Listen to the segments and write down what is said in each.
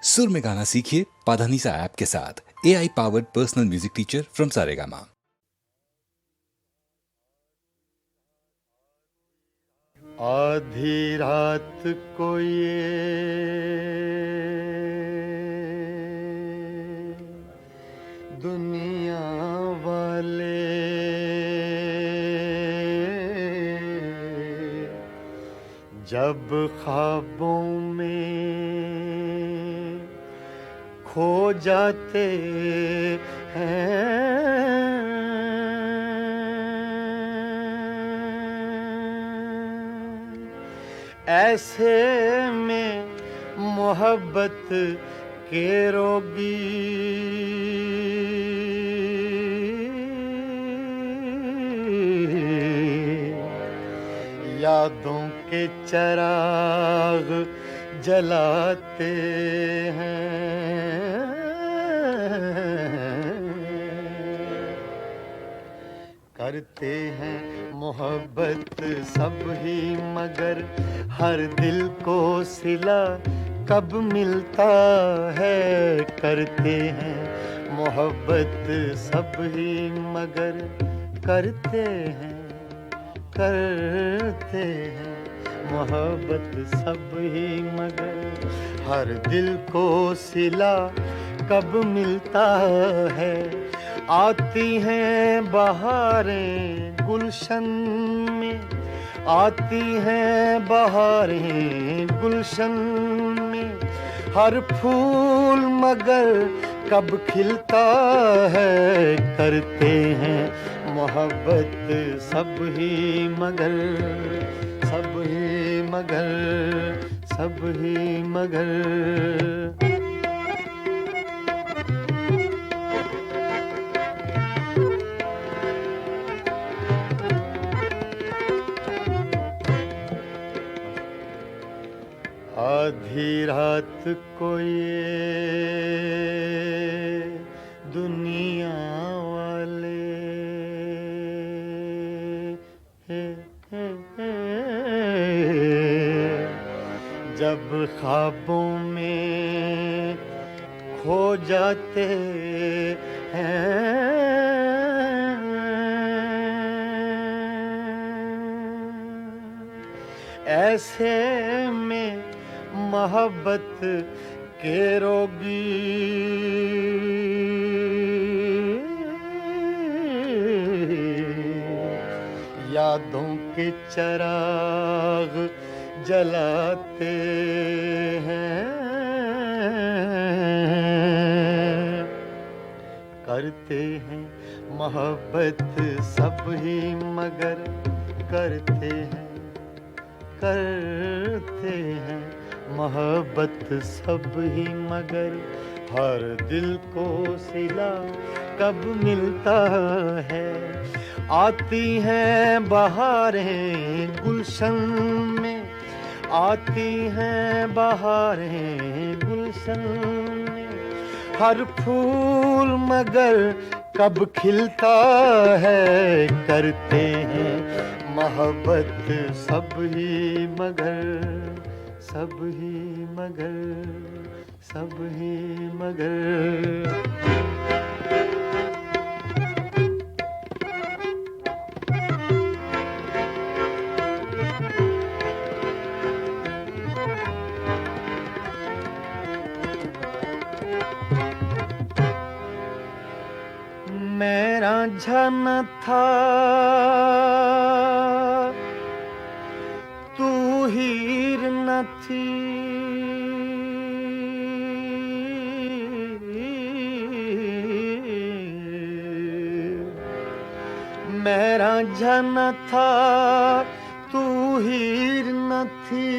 सुर में गाना सीखिए पाधानीसा ऐप के साथ। AI powered personal music teacher from Saregama. आधी रात को ये दुनिया वाले जब ख्वाबों में खो जाते हैं, ऐसे में मोहब्बत के रोगी यादों के चिराग जलाते हैं, करते हैं मोहब्बत सब ही मगर हर दिल को सिला कब मिलता है। करते हैं मोहब्बत सब ही मगर करते हैं मोहब्बत सब ही मगर हर दिल को सिला कब मिलता है। आती हैं बहारें गुलशन में, आती हैं बहारें गुलशन में, हर फूल मगर कब खिलता है। करते हैं मोहब्बत सब ही मगर सब ही मगर आधी रात को ये दुनिया वाले जब ख्वाबों में खो जाते हैं, ऐसे में मोहब्बत के रोगी यादों के चिराग जलाते हैं, करते हैं मोहब्बत सब ही मगर करते हैं मोहब्बत सब ही मगर हर दिल को सिला कब मिलता है। आती हैं बहारें गुलशन में, आती हैं बहारें गुलशन में, हर फूल मगर कब खिलता है। करते हैं मोहब्बत सब ही मगर सब ही मगर मेरा झन था तू हीर न थी, मेरा झन था तू हीर न थी,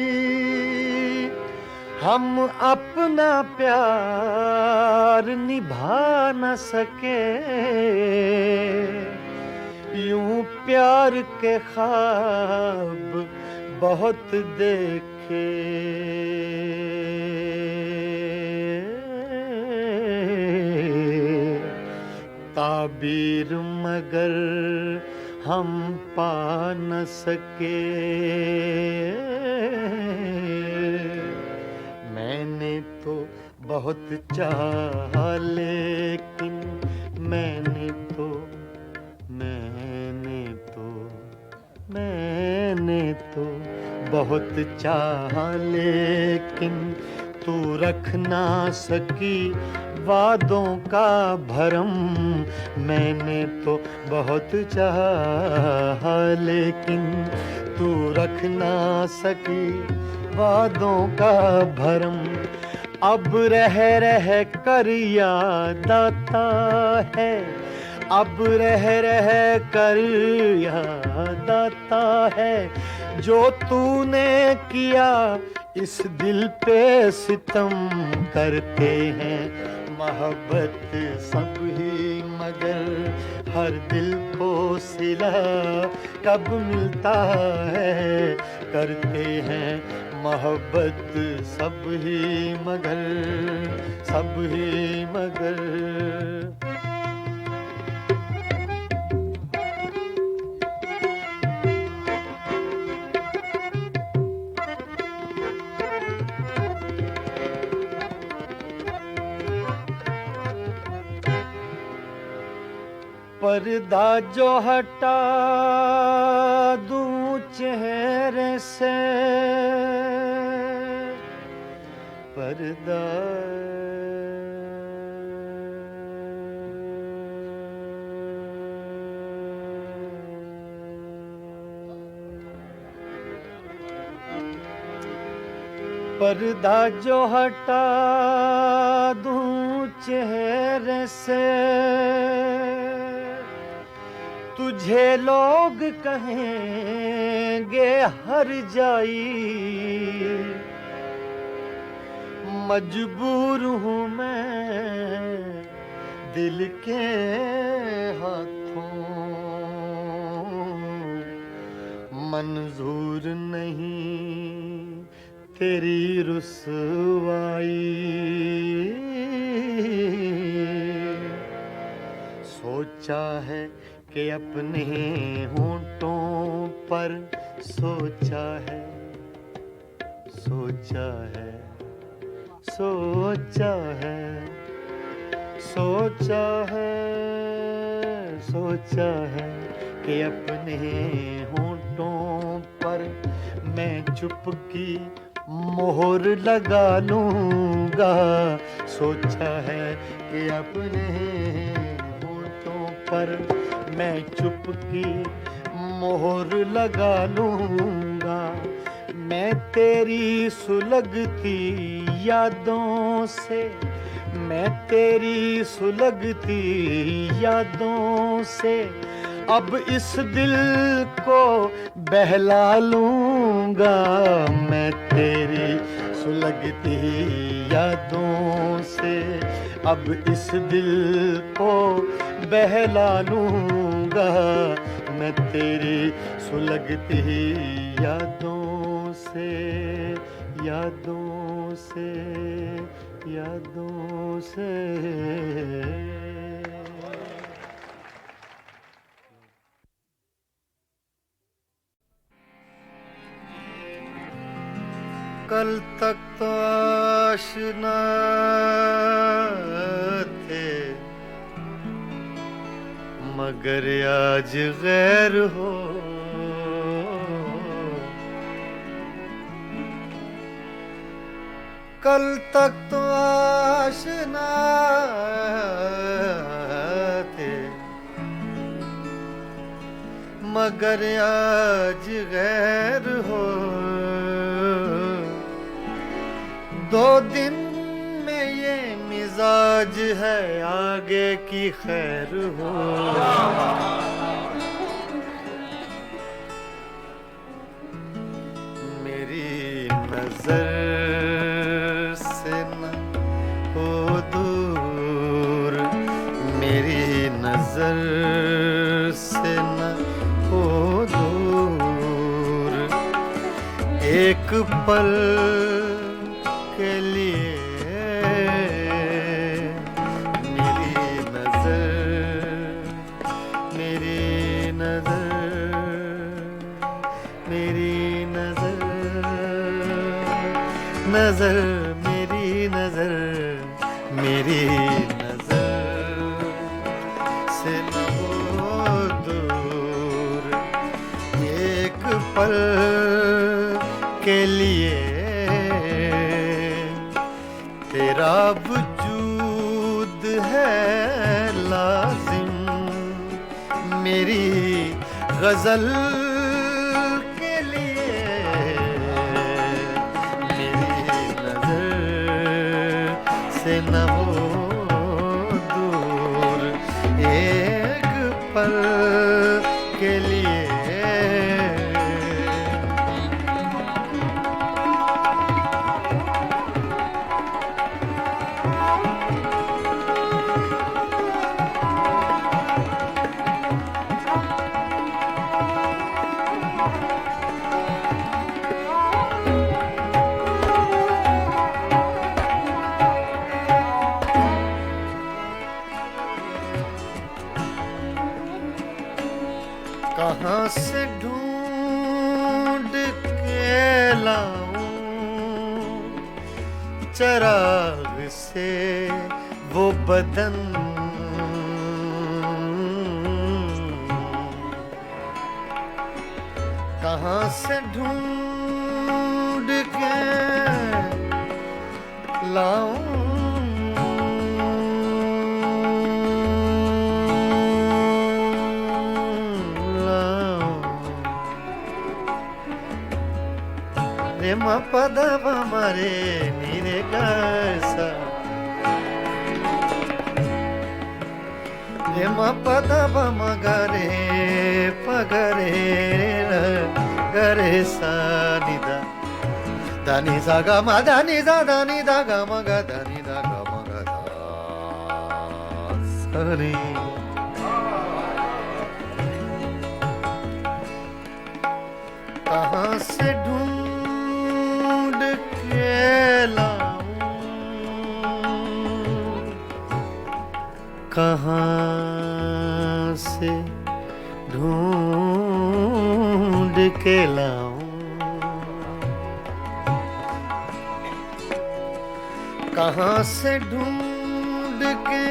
हम अपना प्यार निभा न सके। यूं प्यार के ख्वाब बहुत देखे, ताबीर मगर हम पा न सके। मैंने तो बहुत चाहा, लेकिन मैंने तो बहुत चाहा, लेकिन तू रख ना सकी वादों का भरम। मैंने तो बहुत चाहा, लेकिन तू रख ना सकी वादों का भरम। अब रह कर याद आता है, अब रह कर याद आता है, जो तूने किया इस दिल पे सितम। करते हैं मोहब्बत सब ही, मगर हर दिल को सिला कब मिलता है। करते हैं मोहब्बत सब ही मगर पर्दा जो हटा दूं चेहरे से, पर्दा पर्दा जो हटा दूं चेहरे से, तुझे लोग कहेंगे हर जाई। मजबूर हूँ मैं दिल के हाथों, मंजूर नहीं तेरी रुसवाई। सोचा है कि अपने होंठों पर, सोचा है सोचा है सोचा है सोचा है सोचा है कि अपने होंठों पर मैं चुपकी मोहर लगा लूंगा। सोचा है कि अपने होंठों पर मैं चुपकी मोहर लगा लूंगा। मैं तेरी सुलगती यादों से, मैं तेरी सुलगती यादों से अब इस दिल को बहला लूंगा। मैं तेरी सुलगती यादों से अब इस दिल को बहला लूंगा। मैं तेरी सुलगती यादों से यादों से यादों से। कल तक तो आशना थे, मगर आज गैर हो। कल तक तो आशना थे, मगर आज गैर हो। 2 दिन में ये मिजाज है, आगे की खैर हो। मेरी नजर से न हो दूर, मेरी नजर से न हो दूर। एक पल के लिए मेरी नजर मेरी नजर मेरी नजर मेरी नजर से न हो दूर एक पल के लिए तेरा वजूद है लाजिम मेरी गजल के लिए मेरी नजर से न हो दूर एक पल के लिए कहाँ से ढूंढ के लाऊं चराग से वो बदन कहाँ से ढूंढ के लाऊं रे मा पद मरे नीरे कैसा रे मा पद मगरे पगरे गरे सा निदा दानी सा गा मा दानी सा दानी दा गा मा गा दानी दा गा मा गा दा सरे कहाँ से ढूंढ के लाऊं कहाँ से ढूंढ के लाऊं कहाँ से ढूंढ के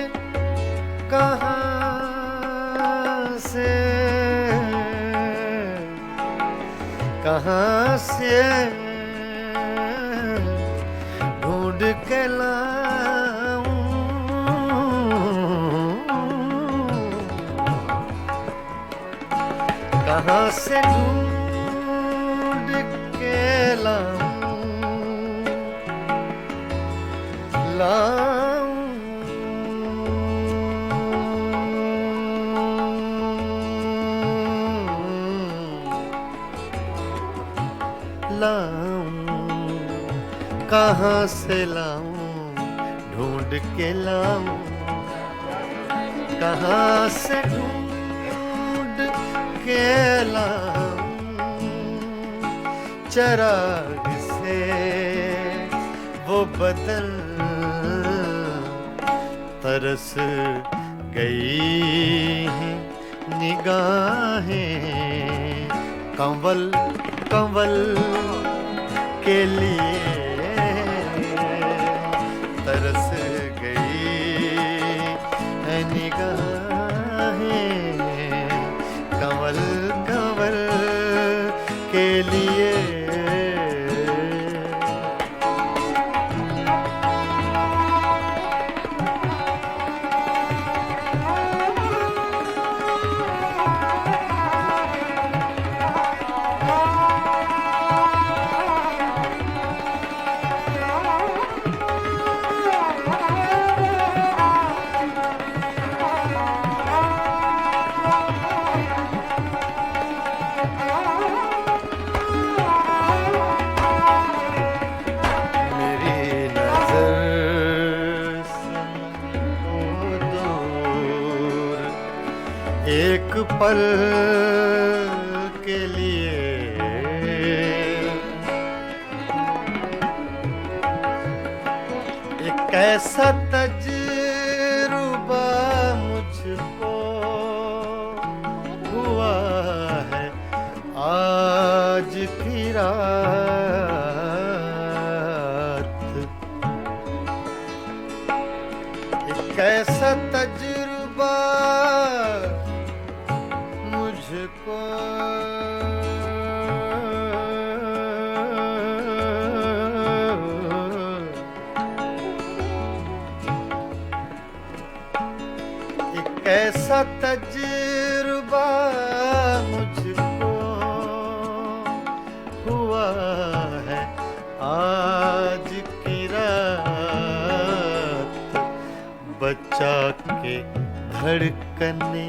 कहाँ से ढूंढ के लाऊं कहाँ से ढूंढ के लाऊं लाऊं कहाँ से लाऊं ढूंढ के लाऊं कहाँ से ढूंढ के लाऊं चराग से वो बदन तरस गई हैं निगाहें कंवल कंवल के लिए तरस गई है निगाहें कंवल कंवल के लिए एक पल के लिए एक ऐसा तजुर्बा मुझको हुआ है आज की रात कैसा तजुर्बा मुझको कैसा तजुर्बा मुझको हुआ है आज की रात, बचा के धड़कने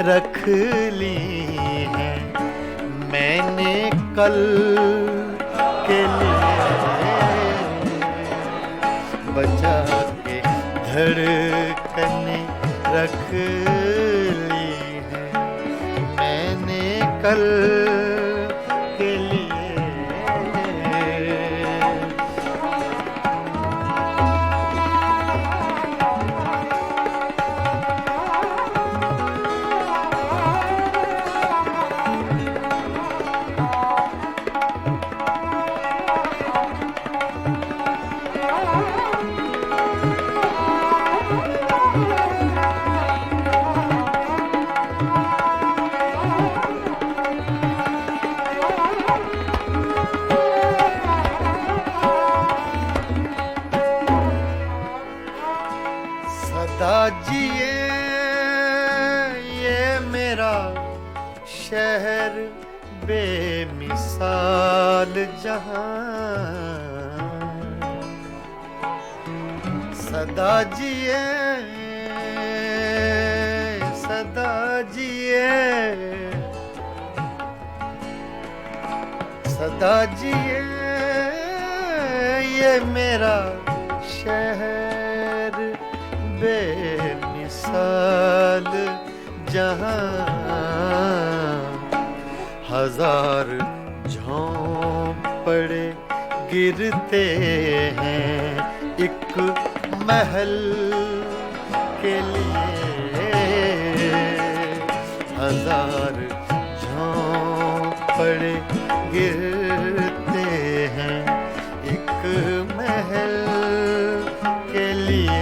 रख ली हैं मैंने कल के लिए, बचा के धड़कने रख ली है मैंने कल के लिए। सदा जिए ये मेरा शहर बेमिसाल जहां, सदा जिए सदा जिए सदा जिए ये मेरा शहर बेमिसाल जहां, हजार झोंपड़े गिरते हैं एक महल के लिए, हजार झोंपड़े गिरते हैं एक महल के लिए।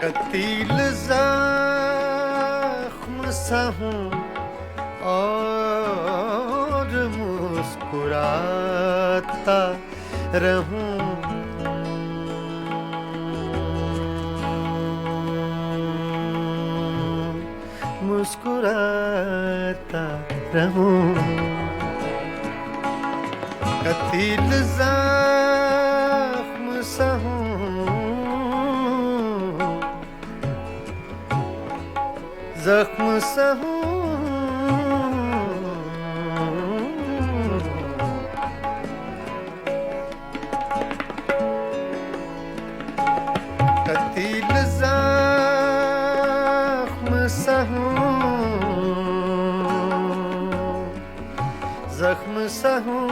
कतील ज़ख्म सा हूँ और मुस्कुराता रहूं, मुस्कुराता रहूं। कतील ज़ख्म सा हूँ ज़ख्म सा हूँ, कतील ज़ख्म सा हूँ, ज़ख्म सा हूँ,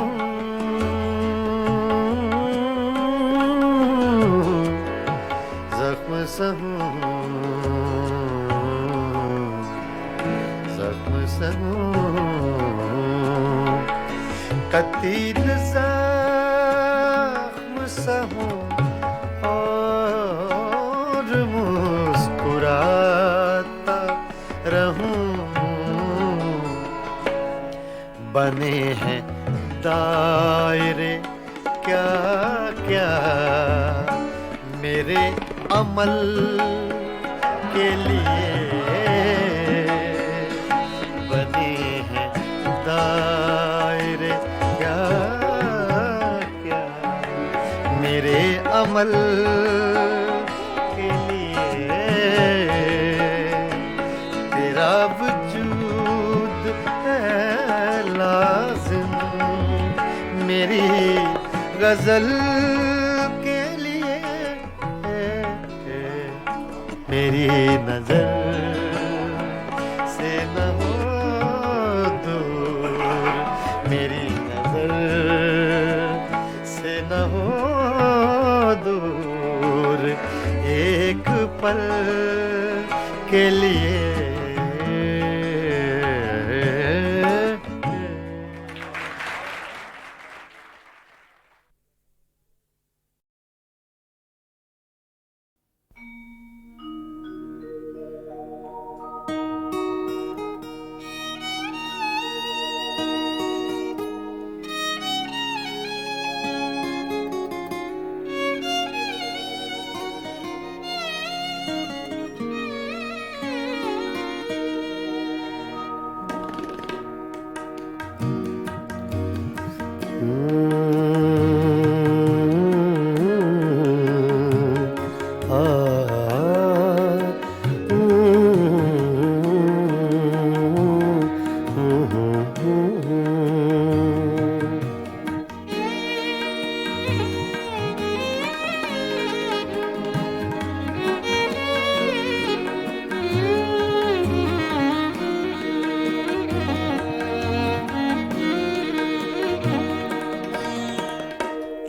ज़ख्म सा हूँ, कतील ज़ख्म सा हूँ और मुस्कुराता रहूं। बने हैं दायरे क्या क्या मेरे अमल के लिए, बने हैं दायरे क्या क्या मेरे अमल के लिए। तेरा वजूद है लाज़िम मेरी गज़ल के लिए, मेरी नज़र से न हो दूर, मेरी नज़र से न हो पल के लिए।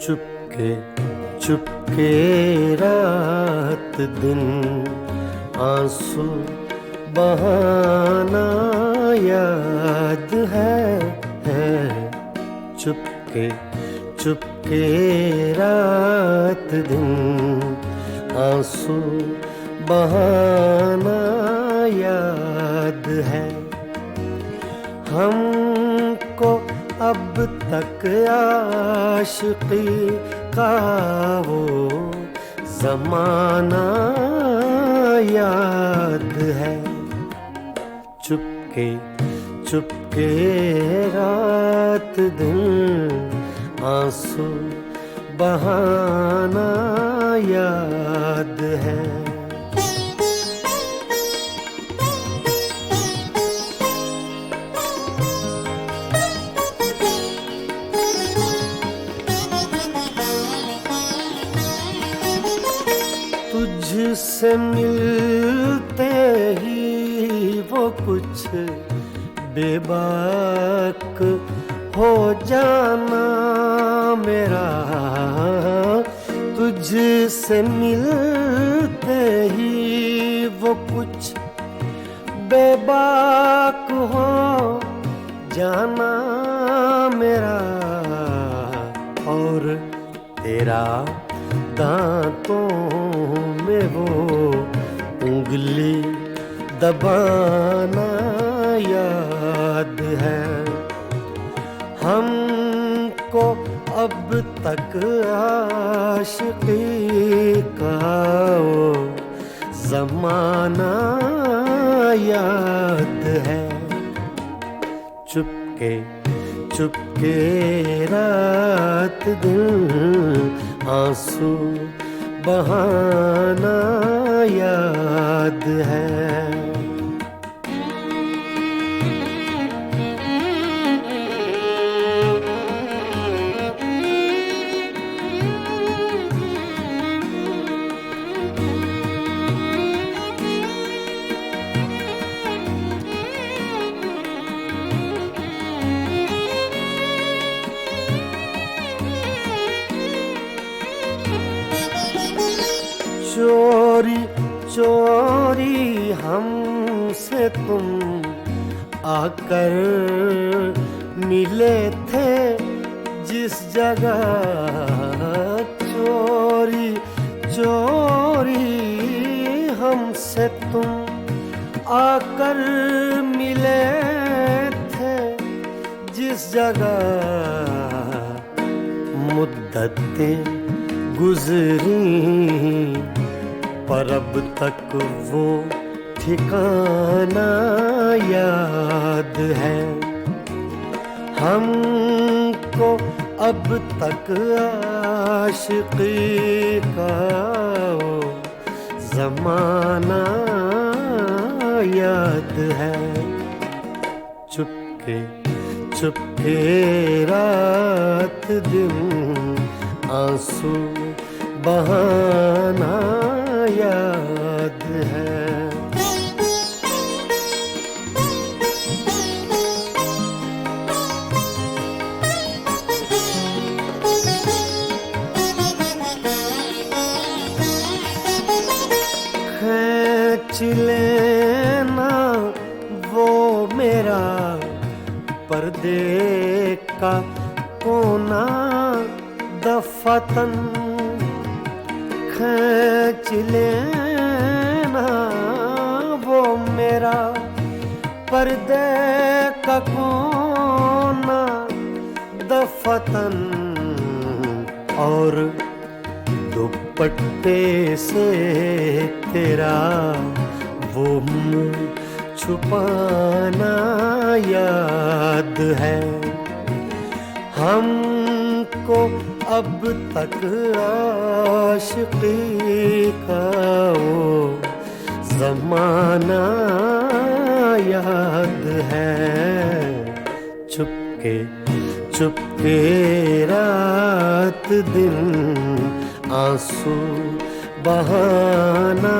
चुपके चुपके रात दिन आंसू बहाना याद है। चुपके चुपके रात दिन आंसू बहाना याद है। हमको अब तक आशिकी का वो ज़माना याद है। चुपके चुपके रात दिन आंसू बहाना याद है। तुझसे मिलते ही वो कुछ बेबाक हो जाना मेरा। तुझसे मिलते ही वो कुछ बेबाक हो जाना मेरा। और तेरा दांतों में वो उंगली दबाना याद है। हमको अब तक आशिकी का वो ज़माना याद है। चुपके चुपके रात दिन आंसू बहाना याद है। चोरी चोरी हमसे तुम आकर मिले थे जिस जगह। चोरी चोरी हमसे तुम आकर मिले थे जिस जगह। मुद्दतें गुजरी पर अब तक वो ठिकाना याद है। हमको अब तक आशिकी का वो ज़माना याद है। चुपके चुपके रात दिन आंसू बहाना याद है। लेना वो मेरा पर्दे का कोना दफातन खींच लेना वो मेरा पर्दे का कोना दफातन और दुपट्टे से तेरा वो मुंह छुपाना याद है। हमको अब तक आशिकी का वो ज़माना याद है। चुपके चुपके रात दिन आंसू बहाना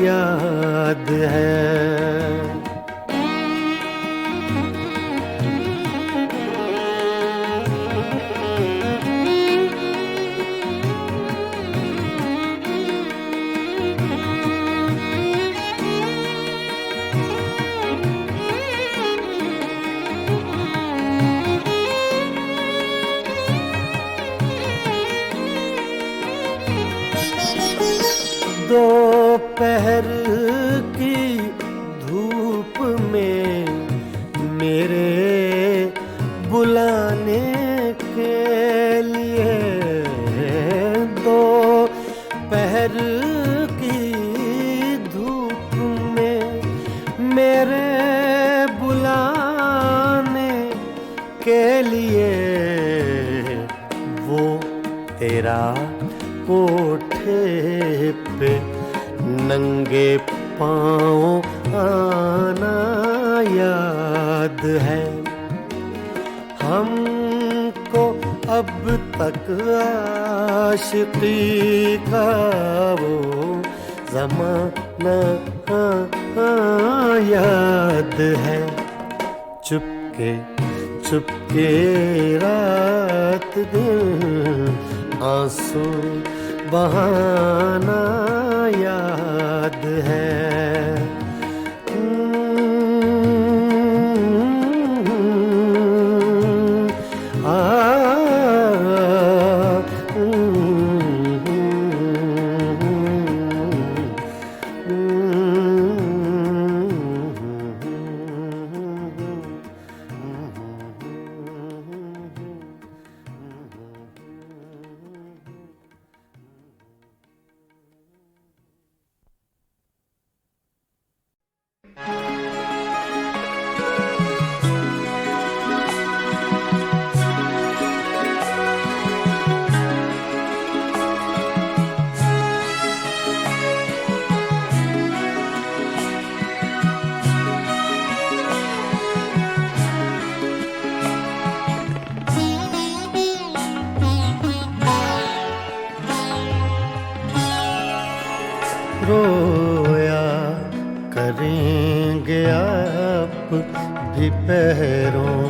याद है। दोपहर की धूप में मेरे बुलाने के लिए दोपहर की धूप में मेरे बुलाने के लिए वो तेरा कोठे पे नंगे पाँव आना याद है। हमको अब तक आशिकी का वो ज़माना याद है। चुपके चुपके रात दिन आंसू बहाना याद है। रोया करेंगे आप भी पैरों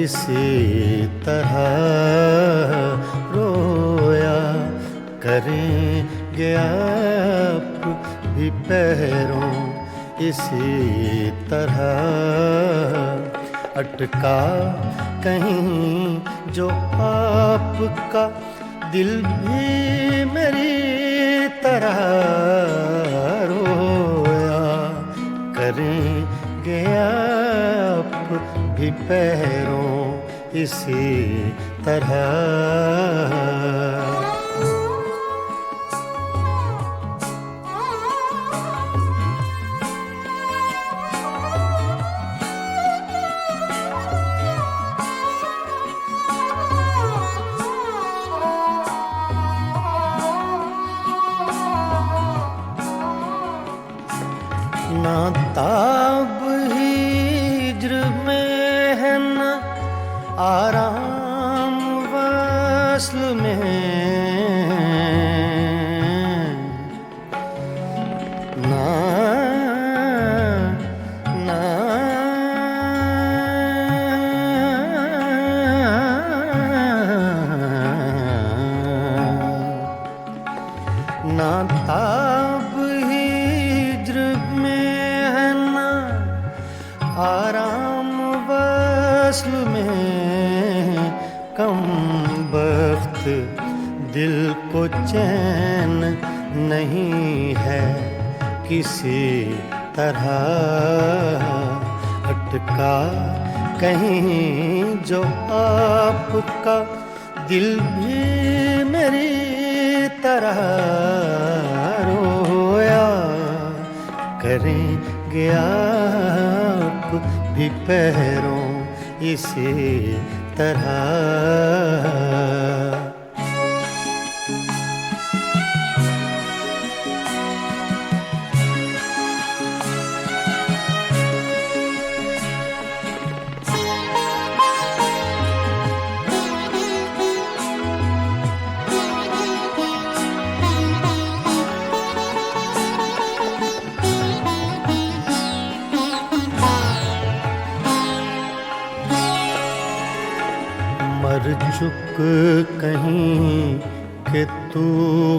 इसी तरह, रोया करेंगे आप भी पैरों इसी तरह। अटका कहीं जो आपका दिल भी मेरी तरह, रोया करेंगे आप भी पैरों इसी तरह। ना ताब हिज्र में है न आराम वस्ल में, ना ना ना ताब हिज्र दिल को चैन नहीं है किसी तरह अटका कहीं जो आपका दिल भी मेरी तरह रोया करेंगे आप भी पैरों इसी तरह। मर चुक कहीं कि तू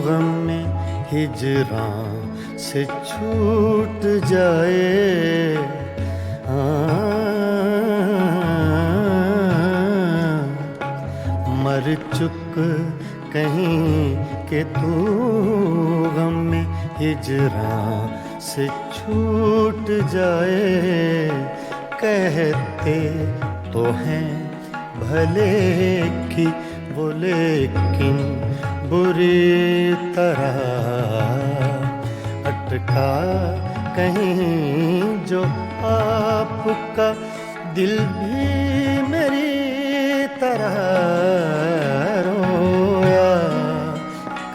गम में हिजरां से छूट जाए। मर चुक कहीं कि तू गम में हिजरां से छूट जाए। कहते तो हैं भले की वो लेकिन बुरी तरह अटका कहीं जो आपका दिल भी मेरी तरह रोया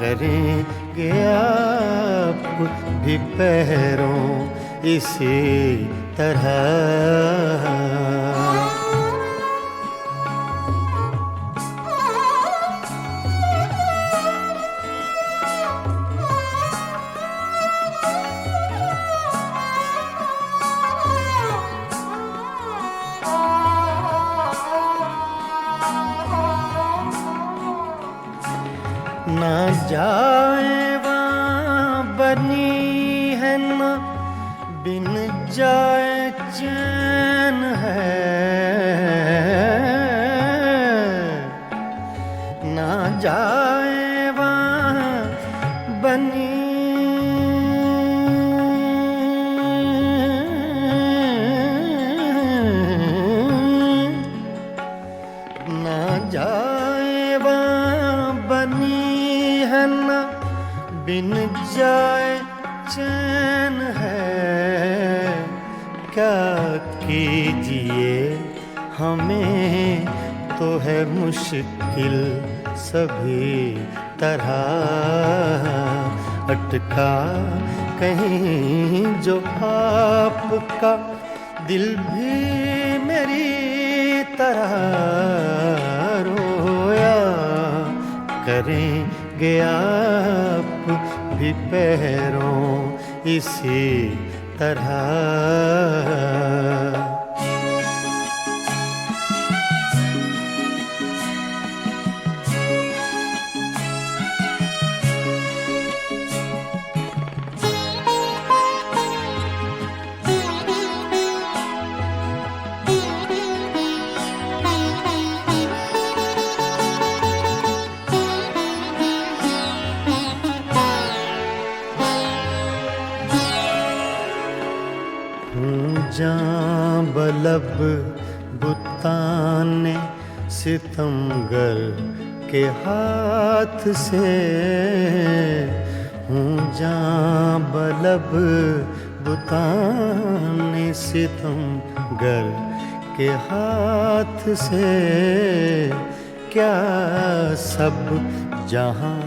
करेंगे आप भी पैरों इसी तरह। ना जाए वहाँ बनी है ना बिन जाए चैन है। ना जाए वहाँ बनी ना जाए वहाँ बनी है ना बिन जाए चैन है। क्या कीजिए हमें तो है मुश्किल सभी तरह अटका कहीं जो आपका दिल भी मेरी तरह रोया करेंगे आप भी पैरों इसी तरह। जां बलब बुताने सितमगर के हाथ से हूँ। जां बलब बुताने सितमगर के हाथ से क्या सब जहाँ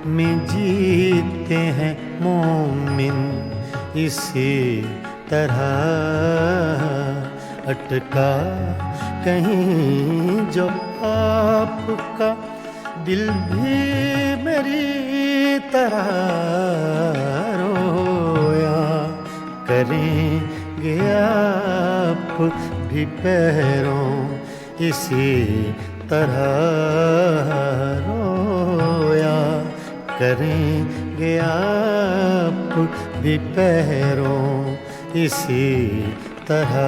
में जीते हैं मोमिन इसी तरह अटका कहीं जो आपका दिल भी मेरी तरह रोया करेंगे आप भी पैरों इसी तरह रोया करेंगे आप भी पैरों इसी तरह।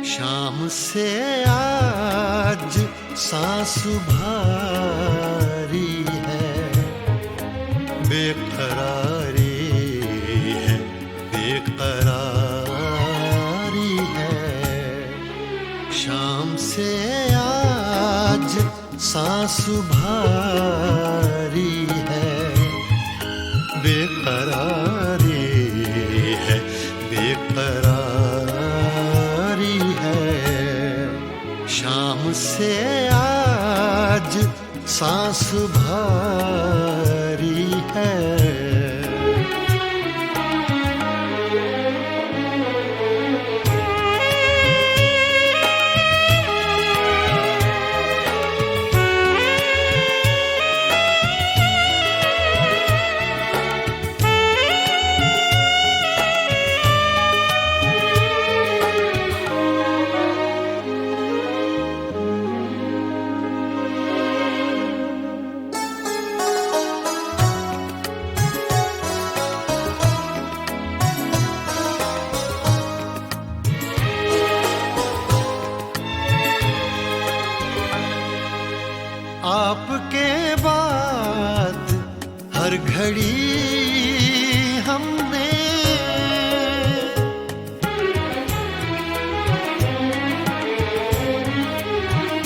शाम से आज सांस भारी है, बेकरारी है, बेकरारी है। शाम से आज सांस भारी है, बेकरारी है, बेकरारी है। शाम से आज सांस भारी है। आपके बाद हर घड़ी हमने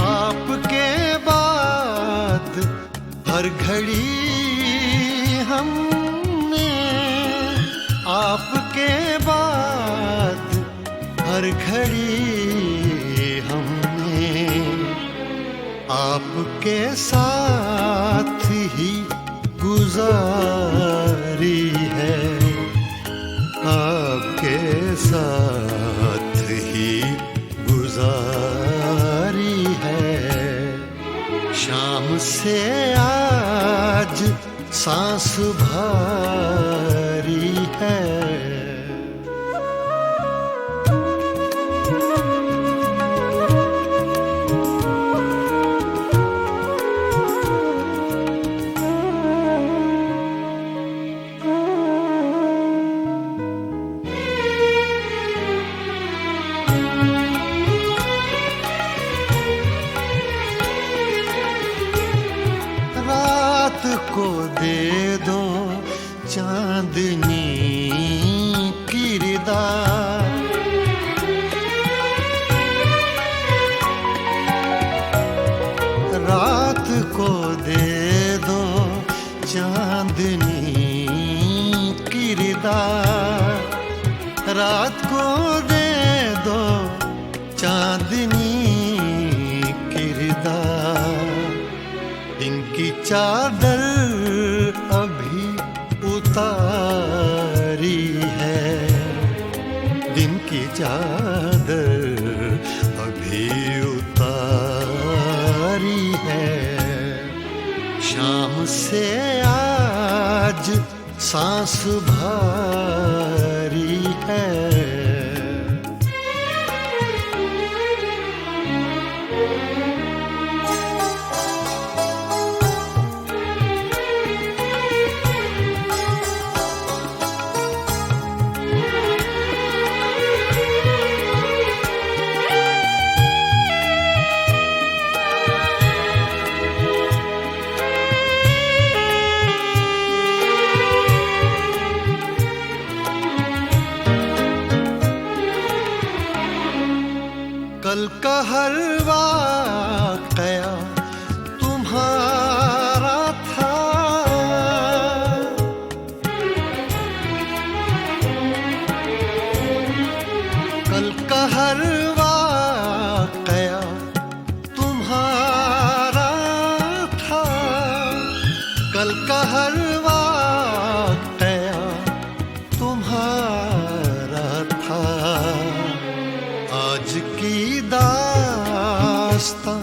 आपके बाद हर घड़ी हमने आपके बाद हर घड़ी हमने आपके साथ ही गुजारी है, आपके साथ ही गुजारी है। शाम से आज सांस भारी है। रात को दे दो चांदनी किरदार, रात को दे दो चांदनी किरदार, रात को दे दो चांदनी किरदार। दिन की चादर अभी उतारी है, दिन की चादर अभी उतारी है। शाम से आज सांस भारी है। कल का हर वाक़या तुम्हारा था, कल का हर वाक़या तुम्हारा था, कल का हर वाक़या तुम्हारा था। आज की दास्तां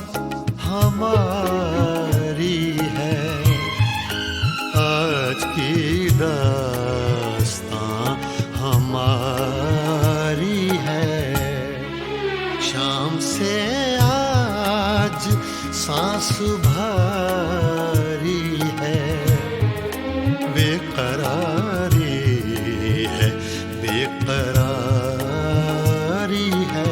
हमारी है, आज की दास्तां हमारी है। शाम से आज सांस भारी है, बेकरारी है, बेकरारी है।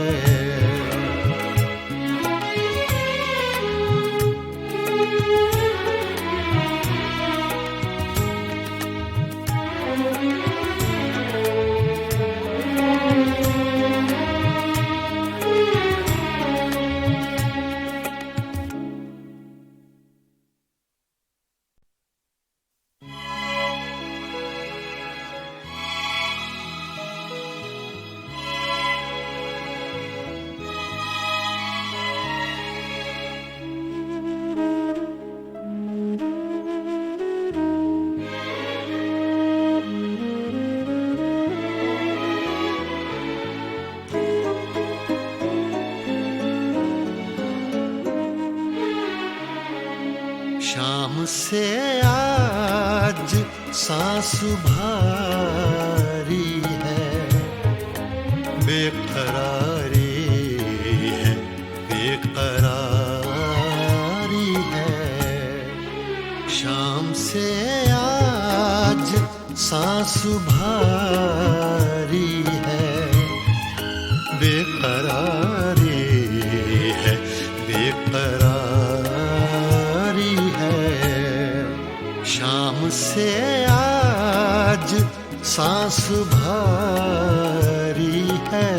से आज सांस भारी है, बेकरारी है, बेकरारी है। शाम से आज सांस भारी है, बेकरारी है, बेकरारी है। शाम से आज सांस भारी है।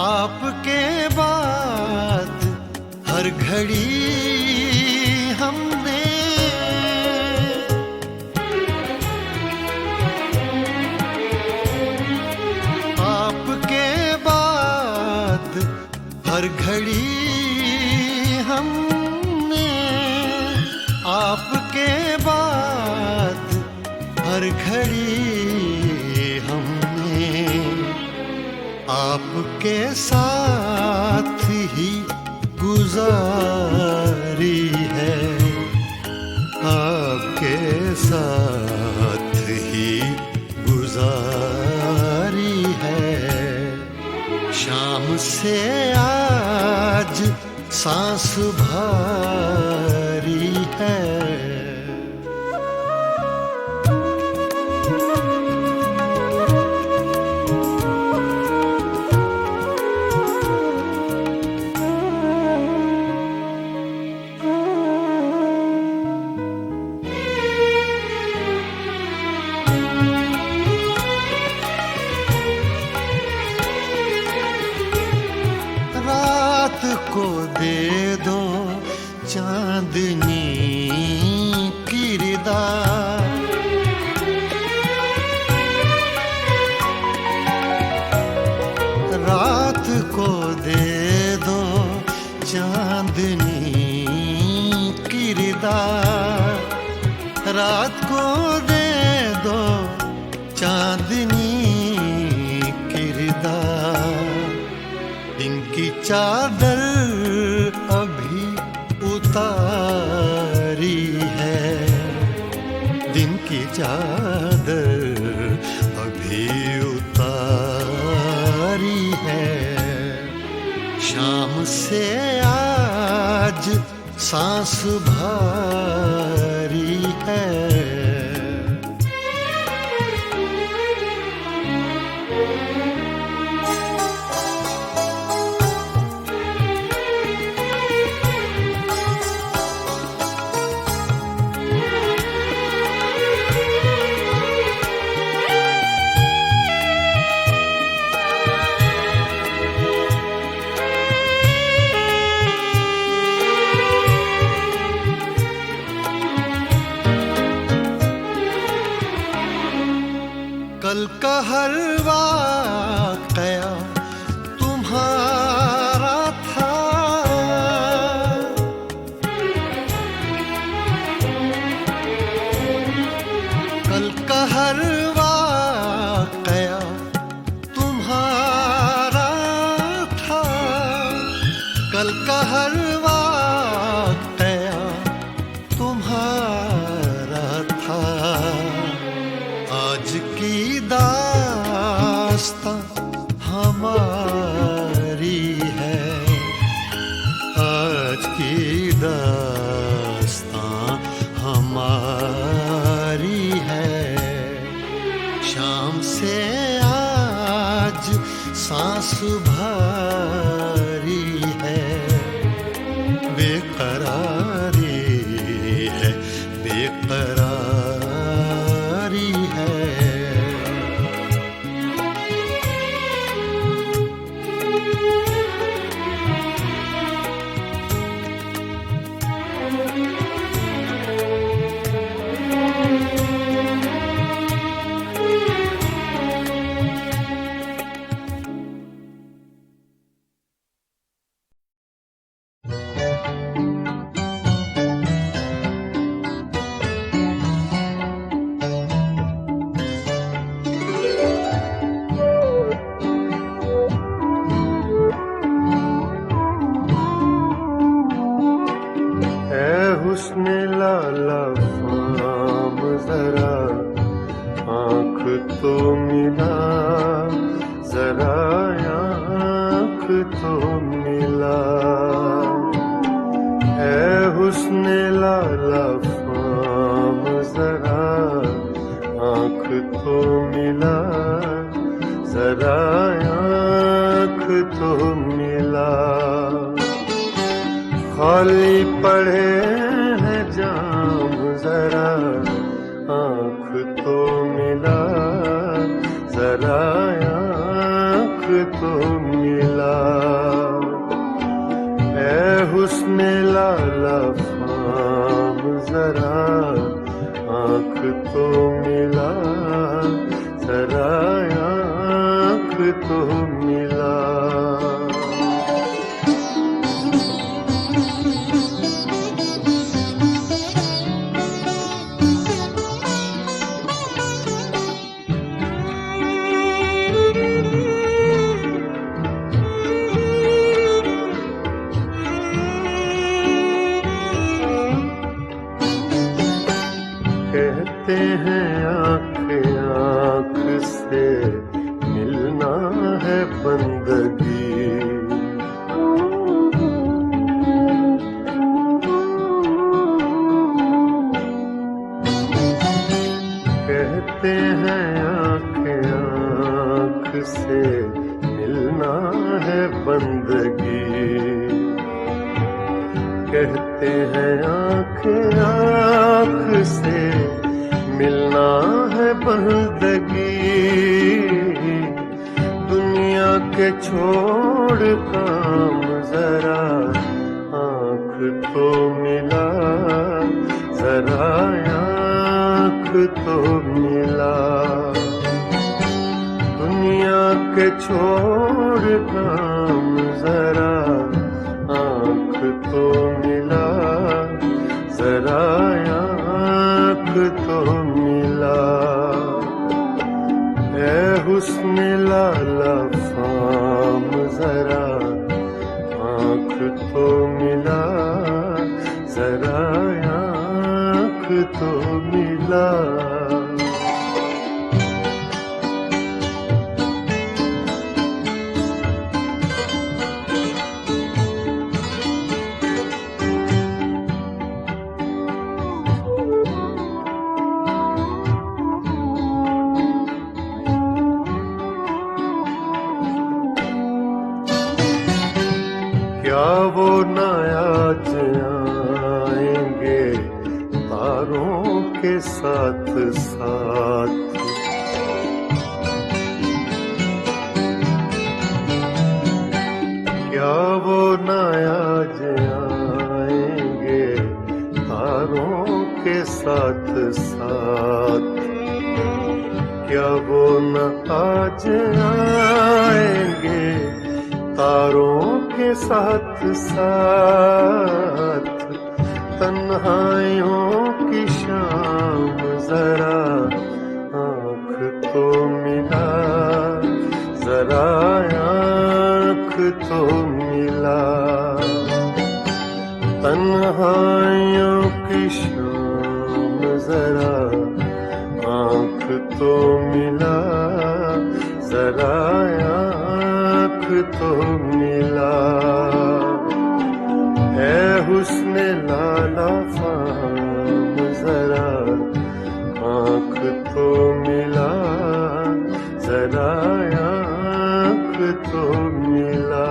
आपके बाद हर घड़ी हमने आपके बाद हर घड़ी हमने आपके बाद हर घड़ी हमने आपके साथ ही गुजारी है, आपके साथ ही गुजारी है। शाम से आज सांस भारी है। रात को दे दो चांदनी किरदार, रात को दे दो चांदनी किरदार, रात को दे दो चांदनी किरदार। इनकी चादर अभी उतारी है, दिन की चादर अभी उतारी है। शाम से आज सांस भारी है। कल का हर वाक़या तुम्हारा था, कल का हर वाक़या तुम्हारा था, कल का हर वाक़या तुम्हारा था। आज की दास्तां हमारी है, आज की दास्तां हमारी है। शाम से आज सांस भारी है, बेकरारी है, बेकरारी है। हुस्न लाला फाम जरा आँख तो मिला जरा आँख तो मिला है हुस्न लाला फाम जरा आँख तो मिला जरा आँख तो मिला खाली पड़े हैं जाम जरा आँख तो मिला जरा आँख तो मिला ऐ हुस्न लाला फाम जरा आँख तो मिला जरा आँख तो मिला कहते हैं आँख आँख से मिलना है बंदगी कहते हैं आँख आँख से मिलना है बंदगी कहते हैं आँख आँख से मिलना है बंदगी दुनिया के छोड़ काम जरा आँख तो मिला जरा आँख तो मिला दुनिया के छोड़ काम जरा आँख तो मिला जरा आँख तो मिला ऐ हुस्न लाला फाम जरा आँख तो मिला जरा आँख तो मिला क्या वो न आज आएंगे तारों के साथ साथ क्या वो न आज आएंगे तारों के साथ साथ क्या वो न आज आएंगे तारों के साथ साथ तन्हाइयों की शाम जरा आँख तो मिला जरा आँख तो मिला तन्हाइयों की शाम जरा आँख तो मिला जरा आँख तो मिला ऐ हुस्न लाला फाम जरा आँख तो मिला जरा आँख तो मिला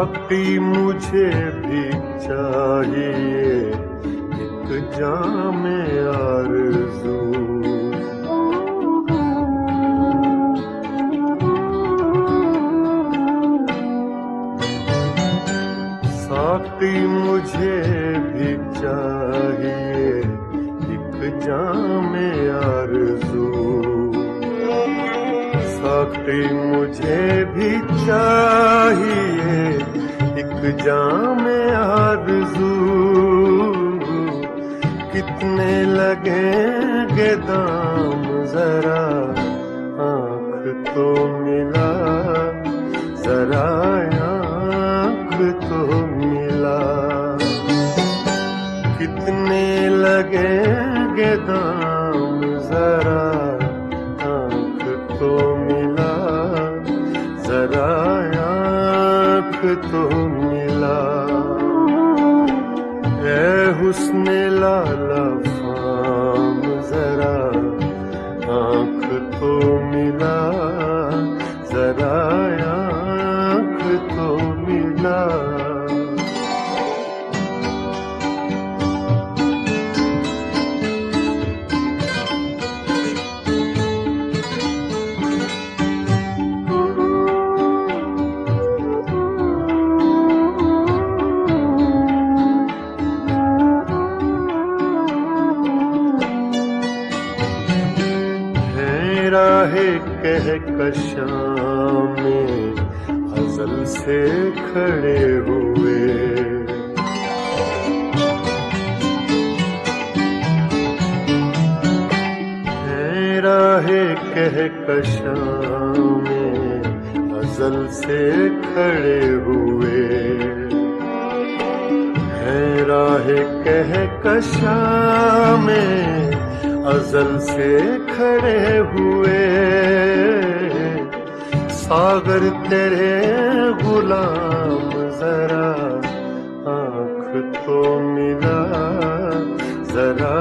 साकी मुझे भी चाहिए एक जामे आरज़ू। साकी मुझे भी चाहिए एक जामे आरज़ू। साकी मुझे भी चाहिए एक जामे आरज़ू। कितने लगेंगे दाम जरा आँख तो मिला, जरा आँख तो मिला। कितने लगेंगे दाम जरा आँख तो मिला, जरा आँख तो मिला। ऐ हुस्ने लाला फाम जरा आँख तो मिला, जरा आँख तो मिला। राहे कहकशां में अज़ल से खड़े हुए। हैं राहे कहकशां में अज़ल से खड़े हुए। हैं राहे कहकशां में अज़ल से खड़े हुए। सागर तेरे गुलाम जरा आँख तो मिला, जरा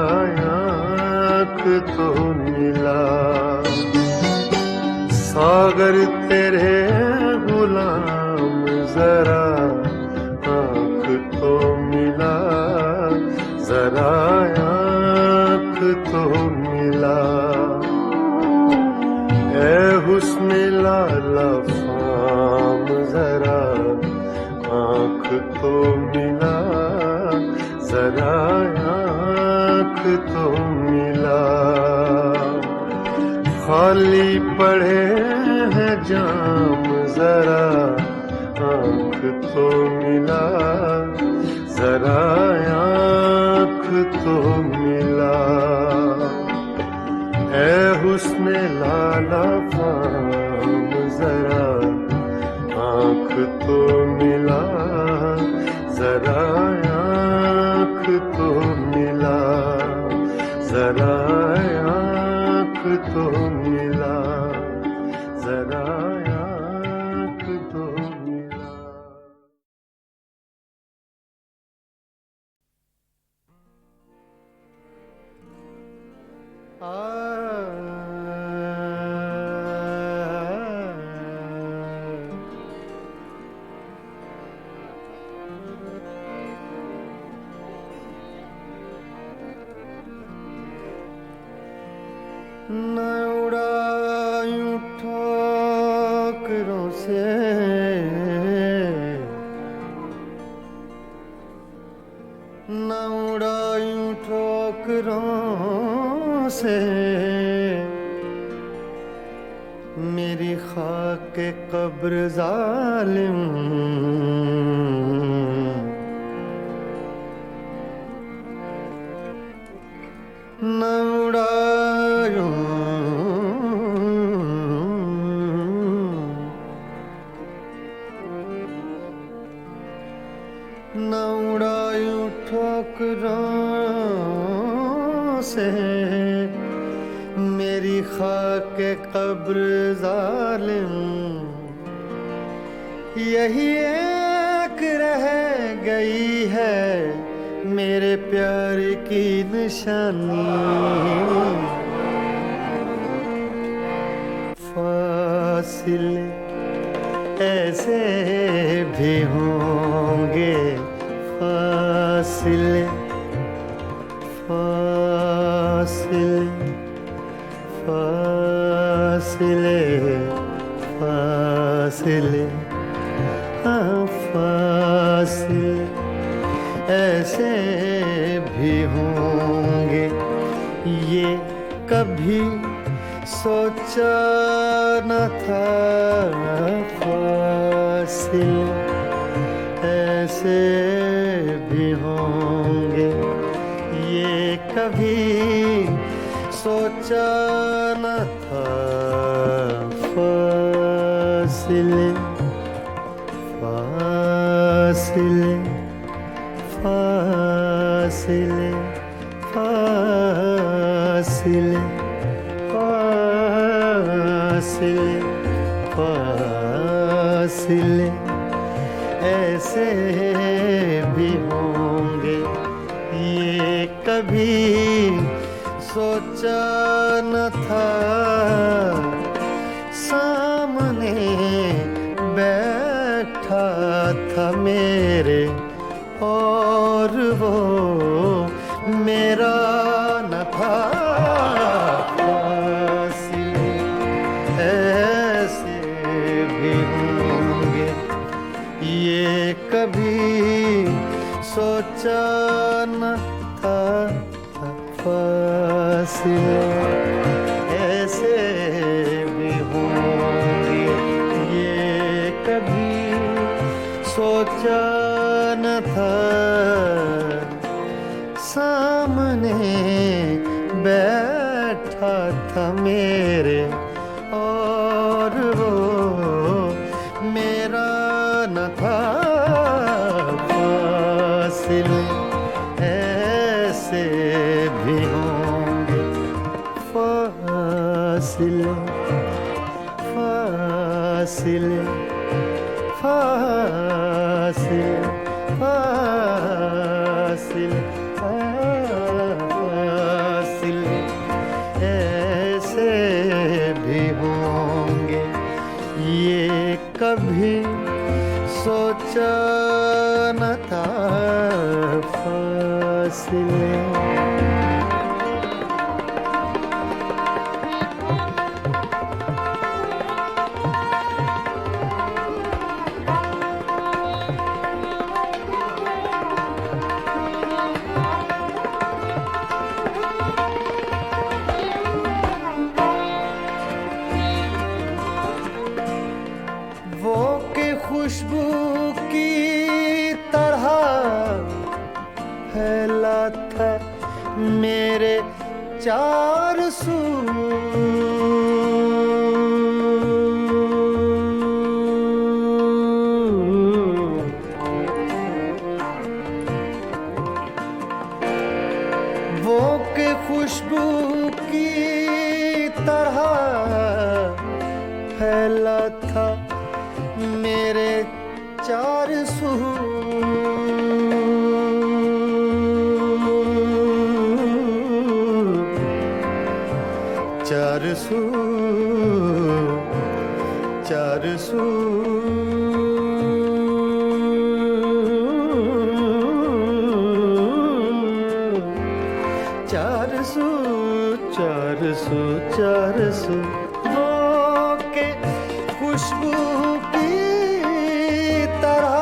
आँख तो मिला। सागर तेरे गुलाम जरा आँख तो मिला, जरा आँख तो मिला। ऐ हुस्ने लाला फाम जरा आँख तो मिला, जरा आँख तो मिला। खाली पड़े हैं जाम जरा आँख तो मिला, जरा आँख तो मिला। ऐ हुस्ने लाला फाम जरा आँख तो मिला, जरा आँख तो मिला, जरा आँख तो मिला, जरा आँख तो मिला। न उड़ायूं ठोकरों से न उड़ायूं ठोकरों से मेरी खाक कब्र जालिम। न उड़ायूं न उड़ायूं ठोकरों से मेरी खाक कब्र जालिम। यही एक रह गई है मेरे प्यार की निशानी। फासिले ऐसे भी होंगे फासिले फासिले फासिले फासिले हाँ फासिले ऐसे भी होंगे ये कभी सोचा न था फासिले ऐसे भी होंगे ये कभी सोचा न था फासिले फासिले फासिले फासिले फासिले फासिले ऐसे भी होंगे ये कभी सोचा न था सामने बैठा था मेरे और वो मेरा न था फासिले ऐसे भी होंगे ये कभी सोचा न था फासिले ऐसे भी होंगे ये कभी सोचा न था सामने बैठा था मेरे और वो मेरा न था फासिले ऐसे भी होंगे फासिले फासिले फासिले फासिले फासिले ऐसे भी होंगे ये कभी सोचा न था फासिले वो के खुशबू की तरह फैला था मेरे चार सू वो के खुशबू की तरह फैला था मेरे चार सू चार सू चार सू चार सू चार सू चार सू वो के खुशबू की तरह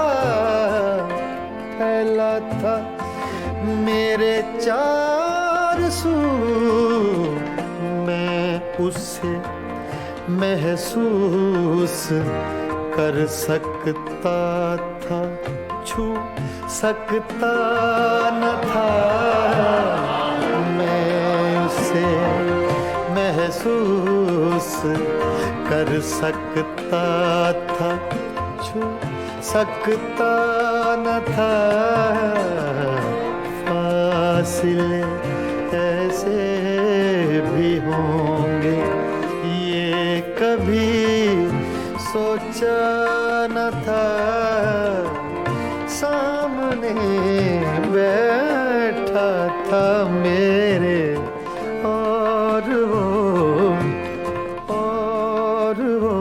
फैला था मेरे चार सू मैं उसे महसूस कर सकता था छू सकता न था मैं उसे महसूस कर सकता था छू सकता न था फासिले ऐसे भी होंगे ये कभी सोचा न था सामने बैठा था मेरे और वो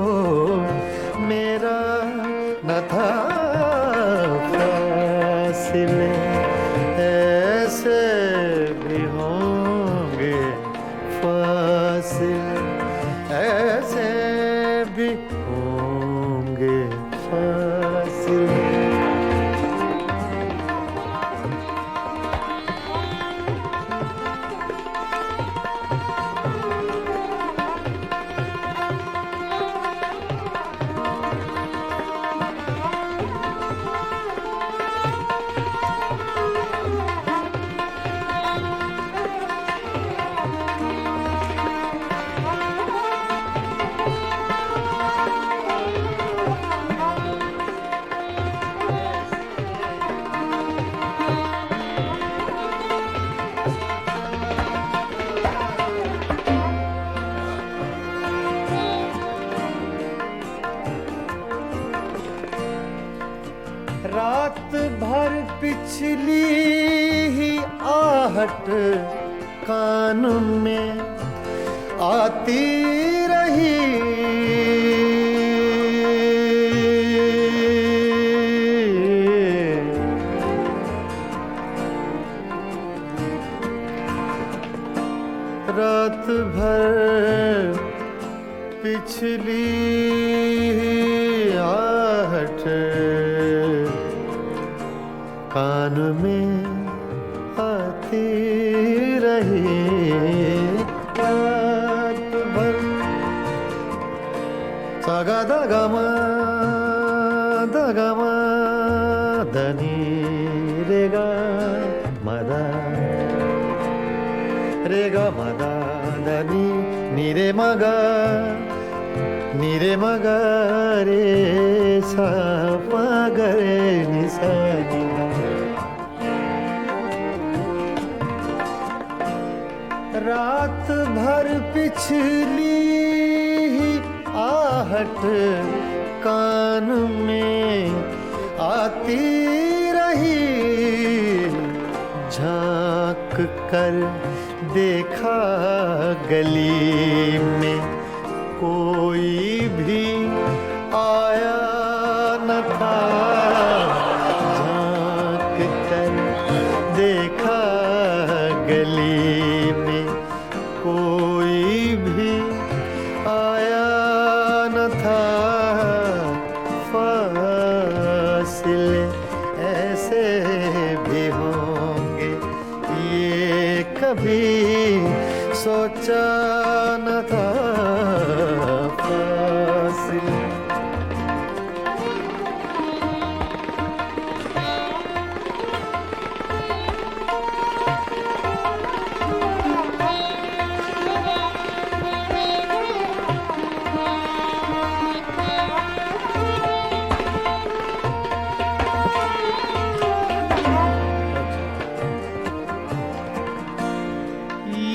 मेरा न था रात भर पिछली ही आहट कान में आती रही। रात भर पिछली ही आहट कान में आती रही। रात भर सागा दगमा धनी रेगा मदा रेगा मदा धनी नीरे मगा रे सा रे निसा रात भर पिछली ही आहट कान में आती रही। झांक कर देखा गली में कोई भी आया न था। झांक कर देखा गली में कोई भी आया न था। फासिले ऐसे भी होंगे ये कभी सोचा न था। फासिले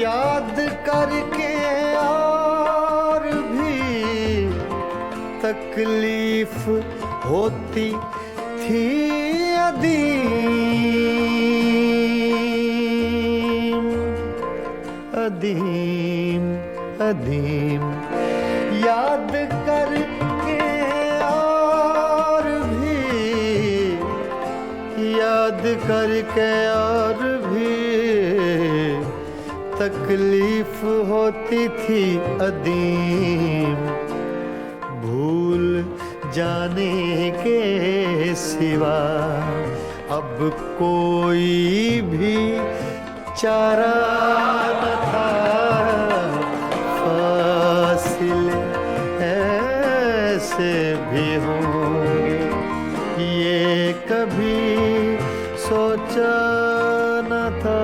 याद करके और भी तकलीफ होती थी अदीम याद करके और भी तकलीफ होती थी अदीम। भूल जाने के सिवा अब कोई भी चारा न था। फासिले ऐसे भी होंगे ये कभी सोचा न था।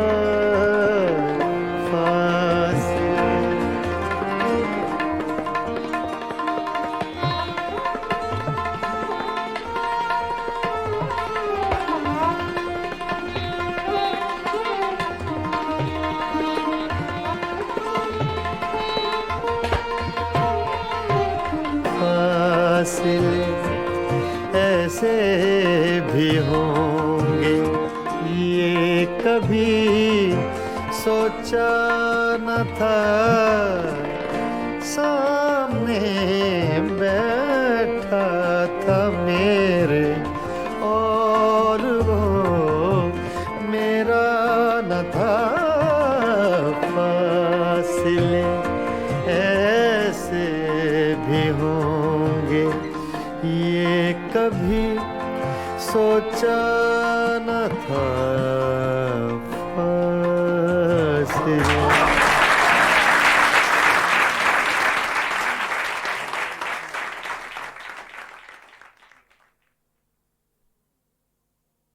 फासिले ऐसे भी होंगे ये कभी सोचा न था। सामने बैठा था मेरे और वो मेरा न था। फासिले ऐसे भी होंगे ये कभी सोचा न था। फासिले